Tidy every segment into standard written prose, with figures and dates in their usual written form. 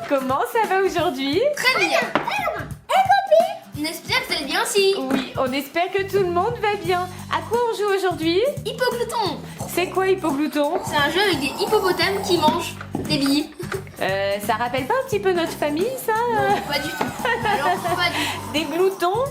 Comment ça va aujourd'hui? Très bien. On espère que vous allez bien aussi. Oui, on espère que tout le monde va bien. À quoi on joue aujourd'hui? Hippoglouton. C'est quoi Hippoglouton? C'est un jeu avec des hippopotames qui mangent des billes. Ça rappelle pas un petit peu notre famille, ça? Non, pas du tout. Alors, pas du tout. Des gloutons?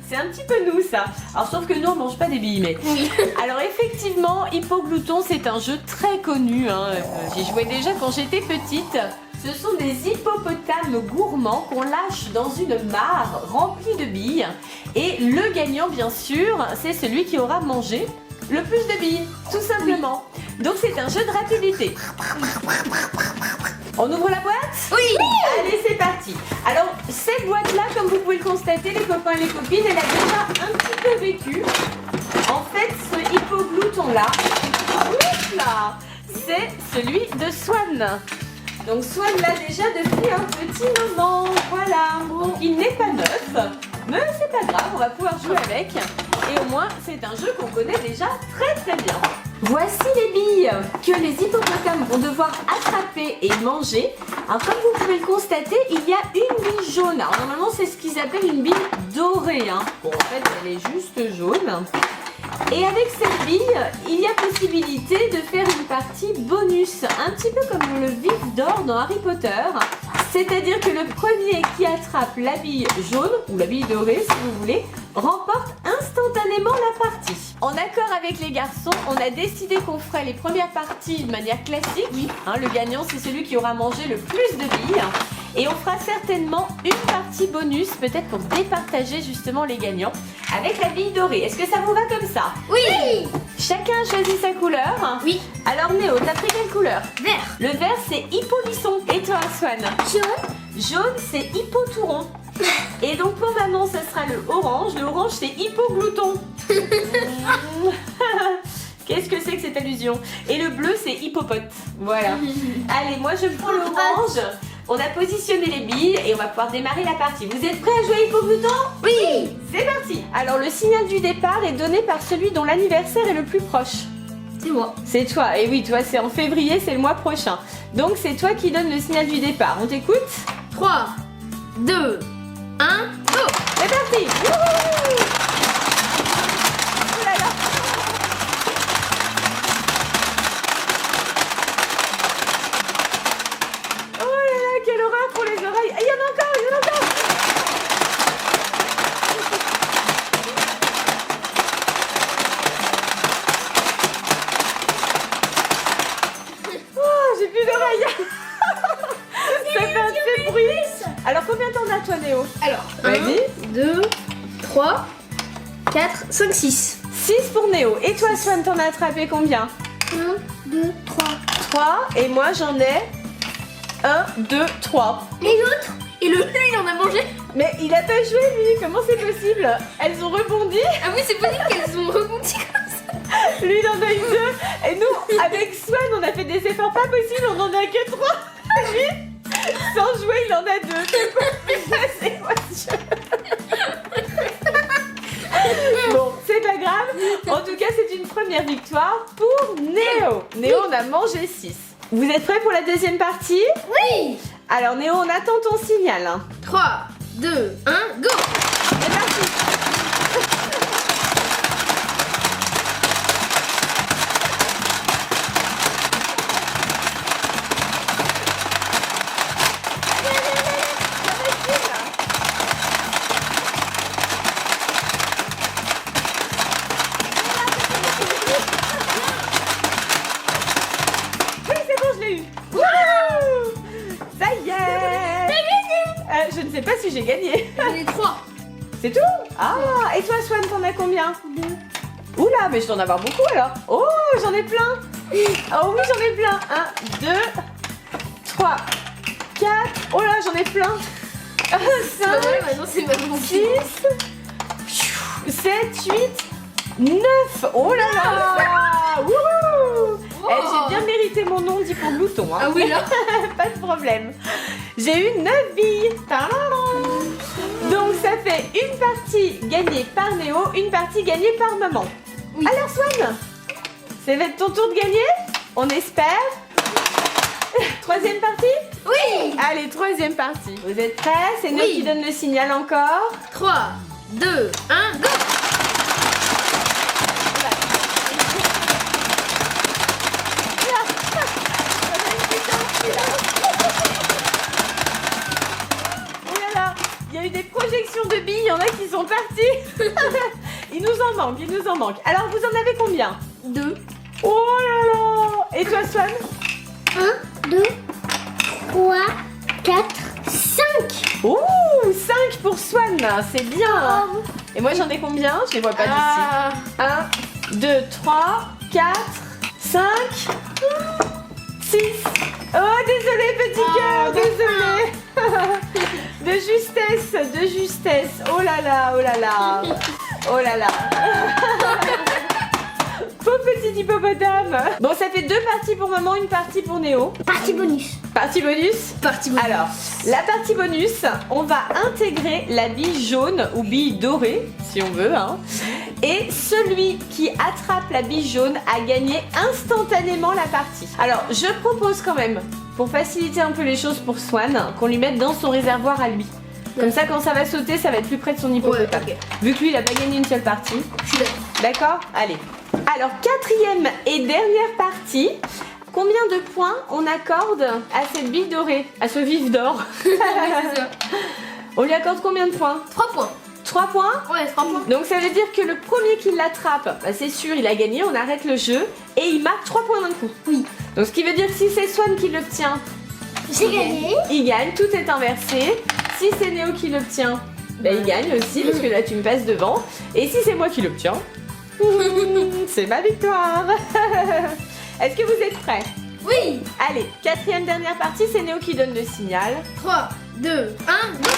C'est un petit peu nous, ça. Alors, sauf que nous, on mange pas des billes, mais... Oui. Alors, effectivement, Hippoglouton, c'est un jeu très connu. Hein. J'y jouais déjà quand j'étais petite. Ce sont des hippopotames gourmands qu'on lâche dans une mare remplie de billes. Et le gagnant, bien sûr, c'est celui qui aura mangé le plus de billes, tout simplement. Donc, c'est un jeu de rapidité. On ouvre la boîte? Oui. Allez, c'est parti. Alors, cette boîte-là, comme vous pouvez le constater, les copains et les copines, elle a déjà un petit peu vécu. En fait, ce hippoglouton-là, c'est celui de Swan. Donc, Swan l'a déjà depuis un petit moment. Voilà. Donc, il n'est pas neuf, mais c'est pas grave, on va pouvoir jouer avec. Et au moins, c'est un jeu qu'on connaît déjà très très bien. Voici les billes que les hippopotames vont devoir attraper et manger. Alors comme vous pouvez le constater, il y a une bille jaune. Alors normalement c'est ce qu'ils appellent une bille dorée. Hein. Bon en fait elle est juste jaune. Et avec cette bille, il y a possibilité de faire une partie bonus. Un petit peu comme le vif d'or dans Harry Potter. C'est-à-dire que le premier qui attrape la bille jaune, ou la bille dorée si vous voulez, remporte instantanément la partie. En accord avec les garçons, on a décidé qu'on ferait les premières parties de manière classique. Oui. Hein, le gagnant, c'est celui qui aura mangé le plus de billes. Et on fera certainement une partie bonus, peut-être pour départager justement les gagnants, avec la bille dorée. Est-ce que ça vous va comme ça? Oui. Chacun a choisi sa couleur. Oui. Alors Néo, t'as pris quelle couleur? Vert. Le vert, c'est hippolisson. Et toi, Swan? Jaune. Jaune, c'est hippotouron. Et donc pour maman, ce sera le orange. Le orange, c'est hippoglouton. Qu'est-ce que c'est que cette allusion? Et le bleu, c'est hippopote. Voilà. Allez, moi je prends l'orange. On a positionné les billes et on va pouvoir démarrer la partie. Vous êtes prêts à jouer hippoglouton? Oui. C'est parti. Alors le signal du départ est donné par celui dont l'anniversaire est le plus proche. C'est moi. C'est toi. Et oui, toi, c'est en février, c'est le mois prochain. Donc c'est toi qui donne le signal du départ. On t'écoute? 3, 2, 1, go. C'est parti. Wouhou! Oh là là. Oh là là, quelle horreur pour les oreilles. Ah, il y en a encore, il y en a encore. Oh, j'ai plus d'oreilles. Ça fait un peu de bruit. Alors combien t'en as toi Néo? Alors, Vas-y. 1, 2, 3, 4, 5, 6. 6 pour Néo. Et toi Swan, t'en as attrapé combien? 1, 2, 3. 3. Et moi j'en ai 1, 2, 3. Et l'autre? Et lui, il en a mangé? Mais il a pas joué lui, comment c'est possible? Elles ont rebondi, Ah oui, c'est possible qu'elles ont rebondi comme ça. lui il en a eu 2. Et nous, avec Swan, on a fait des efforts pas possibles, on en a que 3. Lui, sans jouer, il en a 2. C'est quoi ce jeu? Bon, c'est pas grave. En tout cas, c'est une première victoire pour Néo. Néo, on a mangé 6. Vous êtes prêts pour la deuxième partie? Oui. Alors Néo, on attend ton signal. 3, 2, 1, go. C'est parti. Oui, c'est bon, je l'ai eu. Wouhou! Ça y est. Je ne sais pas si j'ai gagné. J'en ai 3. C'est tout? Ah, et toi Swan, t'en as combien? 2. Oula, mais je dois en avoir beaucoup alors. Oh, j'en ai plein. Oh oui, j'en ai plein. 1, 2, 3, 4. Oh là, j'en ai plein. 5, Maintenant, c'est ma 6, 7, 8, 9. Oh là là. Wouhou. Wow. J'ai bien mérité mon nom d'hippoglouton. Hein. Ah oui, là. Pas de problème. J'ai eu 9 billes. Tadam. Donc ça fait une partie gagnée par Néo, une partie gagnée par maman. Oui. Alors Swan, c'est ton tour de gagner? On espère. Troisième partie? Oui. Allez, troisième partie. Vous êtes prêts? C'est nous Oui. qui donne le signal encore. 3, 2, 1, go. Oh là là, il y a eu des projections de billes, il y en a qui sont partis. Il nous en manque, il nous en manque. Alors, vous en avez combien? 2. Oh là là. Et toi, Swan? 1, 2, 3, 4, 5. Oh, 5 pour Swan, c'est bien. Et moi, j'en ai combien? Je les vois pas d'ici. 1, 2, 3, 4, 5, 6. Oh, désolé, petit cœur, désolé. De justesse, de justesse. Oh là là, oh là là. Oh là là. Pauvre petit hippopotame. Bon, ça fait 2 parties pour maman, une partie pour Néo. Partie bonus. Partie bonus. Partie bonus. Alors, la partie bonus, on va intégrer la bille jaune ou bille dorée, si on veut. Hein. Et celui qui attrape la bille jaune a gagné instantanément la partie. Alors, je propose quand même, pour faciliter un peu les choses pour Swan, qu'on lui mette dans son réservoir à lui. Comme ça, quand ça va sauter, ça va être plus près de son hippopotame. Ouais, ok. Vu que lui, il n'a pas gagné une seule partie. Je suis d'accord. D'accord? Allez. Alors, quatrième et dernière partie. Combien de points on accorde à cette bille dorée, à ce vif d'or? C'est ça. On lui accorde combien de points? 3 points. 3 points? Ouais, 3 points. Donc ça veut dire que le premier qui l'attrape, bah, c'est sûr, il a gagné, on arrête le jeu et il marque 3 points d'un coup. Oui. Donc ce qui veut dire que si c'est Swan qui l'obtient, J'ai gagné. il gagne, tout est inversé. Si c'est Néo qui l'obtient, bah, il gagne aussi parce que là tu me passes devant. Et si c'est moi qui l'obtiens, c'est ma victoire. Est-ce que vous êtes prêts? Oui. Allez, quatrième dernière partie, c'est Néo qui donne le signal. 3, 2, 1, go.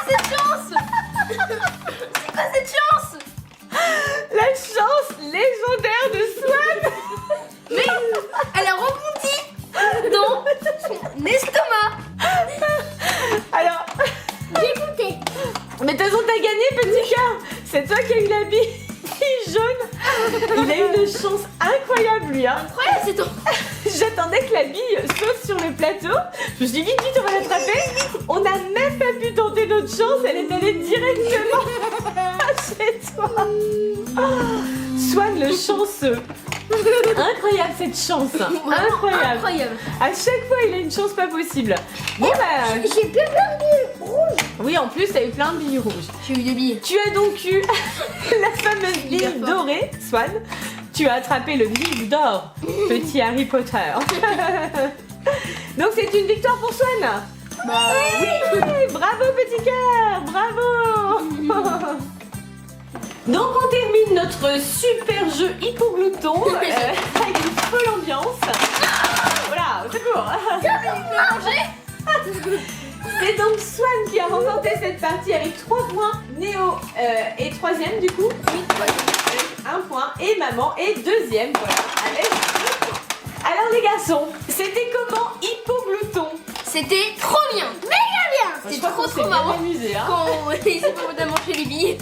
Cette chance. C'est quoi cette chance? La chance légendaire de Swan. Mais elle a rebondi dans son estomac. Alors, J'ai goûté. mais de toute façon, t'as gagné, petit cœur. C'est toi qui as eu la bille jaune. Il a eu une chance incroyable, lui. Hein. Incroyable, c'est ton. J'attendais que la bille saute sur le plateau. Je me suis dit, vite, vite, on va l'attraper. On n'a même pas pu tenter notre chance. Elle est allée directement chez toi. Oh, Swan le chanceux. Incroyable cette chance. Incroyable. Incroyable. À chaque fois, il a une chance pas possible. Bon, bah. J'ai plein de bulles rouges. Oui, en plus, t'as eu plein de billes rouges. J'ai eu 2 billes. Tu as donc eu la fameuse bille Hyper fort. dorée, Swan. Tu as attrapé le vif d'or, petit Harry Potter. Donc c'est une victoire pour Swan. Bah Oui, bravo petit cœur, bravo. Donc on termine notre super jeu Hippoglouton avec une folle ambiance. Voilà, c'est court. C'est donc Swan qui a remporté cette partie avec 3 points. Néo est 3ème du coup. Avec 1 point. Et maman est 2ème. Voilà, avec 2 points. Alors les garçons, c'était comment Hippoglouton? C'était trop bien. Méga bien. C'est Je crois trop qu'on s'est trop bien marrant. amusé, hein. Quand les hippopotames mangé les billes.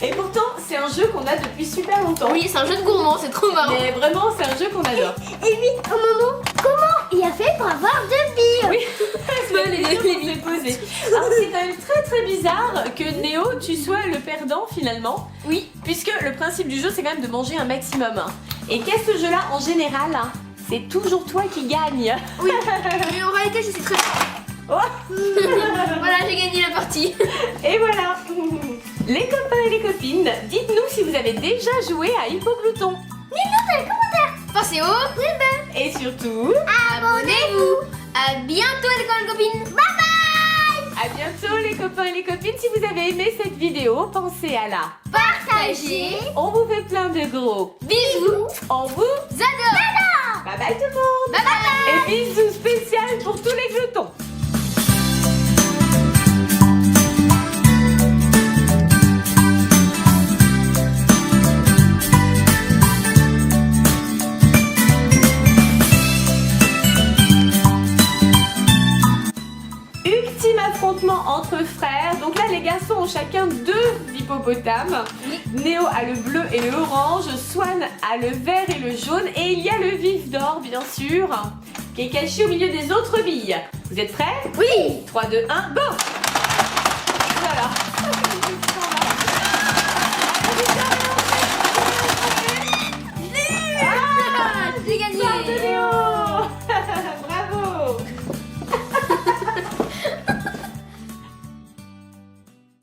Et pourtant, c'est un jeu qu'on a depuis super longtemps. Oui, c'est un jeu de gourmand, c'est trop marrant. Mais vraiment, c'est un jeu qu'on adore. Et oui, oh maman, comment il a fait pour avoir 2 billes? Oui, c'est la question qu'on s'est posée. Alors, c'est quand même très très bizarre que Néo, tu sois le perdant finalement. Oui. Puisque le principe du jeu, c'est quand même de manger un maximum. Hein. Et qu'est-ce que ce jeu-là, en général, hein, c'est toujours toi qui gagne. Oui. Mais en réalité, je suis très Oh. Voilà, j'ai gagné la partie. Et voilà. Les copains et les copines, dites-nous si vous avez déjà joué à Hippoglouton. Pensez au Et surtout, abonnez-vous. À bientôt les copains et copines. Bye bye. à bientôt les copains et les copines. Si vous avez aimé cette vidéo, pensez à la Partagez. On vous fait plein de gros. Bisous. On vous Adore. bye bye tout le monde. Bye bye. Et bisous spécial pour tous les gloutons. affrontement entre frères. Donc là, les garçons ont chacun 2 hippopotames. Néo a le bleu et le orange. Swan a le vert et le jaune. Et il y a le vif d'or, bien sûr, qui est caché au milieu des autres billes. Vous êtes prêts? Oui. 3, 2, 1, go! Voilà.